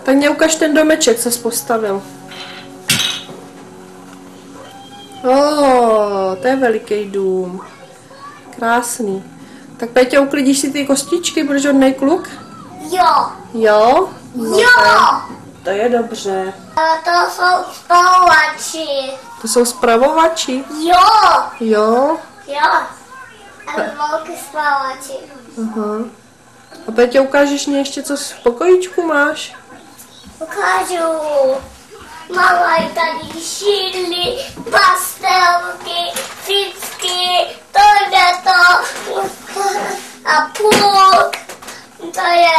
Tak mě ukaž ten domeček, co jsi postavil. To je veliký dům. Krásný. Tak Péťo, uklidíš si ty kostičky, budeš hodnej kluk? Jo. Jo? No, Jo. To je dobře. A to jsou spravovači. To jsou spravovači? Jo. Jo? Jo. Ale velký spravovači. Aha. A Péťo, ukážeš mě ještě, co v pokojíčku máš? Ukážu. Máme tady šíly, pastelky, ficky, tohleto a půlk. To je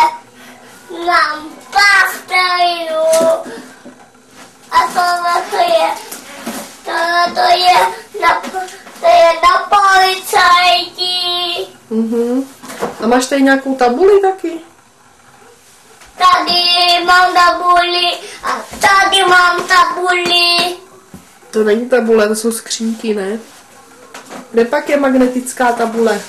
nám pastelů. A tohle je na policajti. A máš tady nějakou tabuli taky? Tady mám tabuli a tady mám tabuli. To není tabule, to jsou skřínky, ne? Kde pak je magnetická tabule?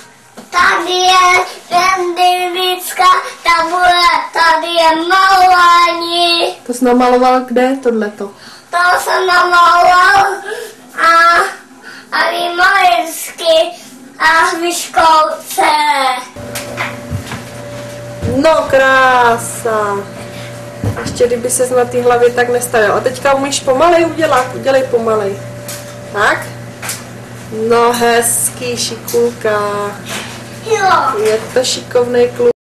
Tady je magnetická tabule, tady je malování. To jsi namaloval kde, tohleto? To jsem namaloval a výmalinsky a vyškolce. No krása. Ještě kdyby ses na té hlavě tak nestavil. A teďka umíš pomalej udělat? Udělej pomalej. Tak? No hezký, šikulka. Jo. Je to šikovnej kluk.